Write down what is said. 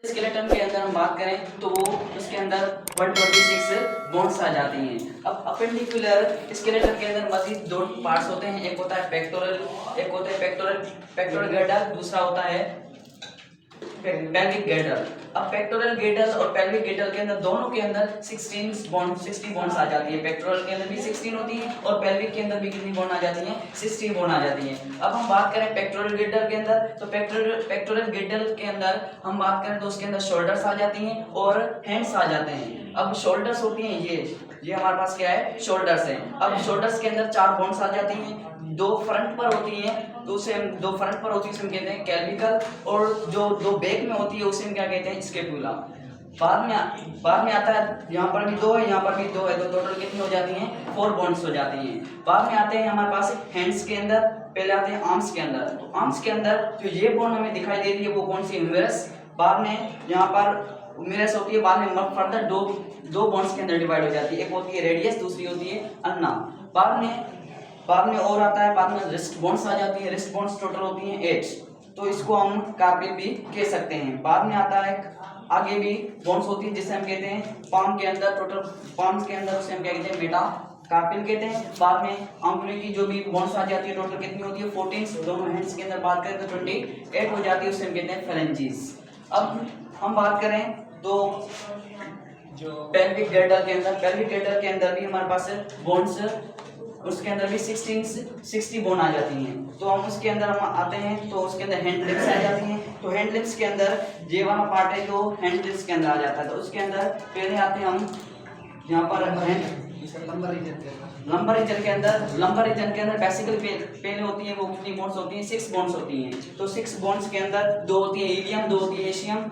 Skeleton के अंदर हम बात करें तो वो उसके अंदर 126 बॉन्ड्स आ जाती हैं। अब अपेंडिकुलर स्केलेटन के अंदर मजीद दो पार्ट्स होते हैं, एक होता है पेक्टोरल गर्डर, दूसरा होता है पेल्विक गर्डर। अब पेक्टोरल गर्डर और पेल्विक गर्डर के अंदर दोनों के अंदर 60 बॉन्ड्स आ जाती है। पेक्टोरल के अंदर भी 16 होती है और पेल्विक के अंदर भी कितनी बॉन्ड आ जाती है? 60 बॉन्ड आ जाती है। अब हम बात करें पेक्टोरल गर्डर के अंदर, तो पेक्टोरल गर्डर के अंदर हम बात करें तो उसके अंदर शोल्डर्स आ जाती हैं और हैंड्स आ जाते हैं। अब शोल्डर्स होती हैं ये हमारे पास क्या है? शोल्डर्स हैं। अब शोल्डर्स के अंदर 4 बॉन्ड्स आ जाती हैं, दो फ्रंट पर होती हैं, दो फ्रंट पर होती है उसे हम कहते हैं कैल्विकल, और जो दो बैक में होती है उसे हम क्या कहते हैं? स्कैपुला। बाद में आता है, यहाँ पर भी 2 है, यहाँ पर भी 2 है, तो टोटल कितनी हो जाती हैं? 4 बॉन्ड्स हो जाती हैं। बाद में आते हैं हमारे पास हैंड्स के अंदर, पहले आते हैं आर्म्स के अंदर। तो आर्म्स के अंदर जो ये बॉन्ड हमें दिखाई दे रही है वो कौन सी? ह्यूमेरस। बाद में यहाँ पर ह्यूमेरस होती है, बाद में फर्दर दो बॉन्ड्स के अंदर डिवाइड हो जाती है, एक होती है रेडियस, दूसरी होती है अन्ना। बाद में और आता है, बाद में रिस्ट बॉन्ड्स आ जाती है, रिस्ट बॉन्ड्स टोटल होती हैं 8, तो इसको हम कार्पिल भी कह सकते हैं। बाद में आता है आगे भी बॉन्ड्स होती है जिसे हम कहते हैं पाम के अंदर, टोटल पाम्स के अंदर उसे हम क्या कहते हैं? मेटा कार्पिल कहते हैं। बाद में अंगुली की जो भी बॉन्ड्स आ जाती है टोटल कितनी होती है? 14। दोनों हैंड्स के अंदर बात करें तो 28 हो जाती है, उसे हम कहते हैं फेरेंजीज। अब हम बात करें तो जो पेल्विक गर्डर के अंदर भी हमारे पास बॉन्ड्स, उसके अंदर भी 60 बोन आ जाती हैं। तो हम उसके अंदर हम आते हैं तो उसके अंदर हैंड लिप्स आ जाती हैं। तो हैंड लिप्स के अंदर ये वाला पार्ट है जो हैंड लिप्स के अंदर आ जाता है, तो उसके अंदर पहले आते हैं हम यहाँ पर लंबर रीजन के अंदर बेसिकली पहले होती है वो कितनी बॉन्ड्स होती हैं? 6 बॉन्ड्स होती हैं। तो 6 बॉन्ड्स के अंदर 2 होती है हीलियम, 2 होती है एशियम।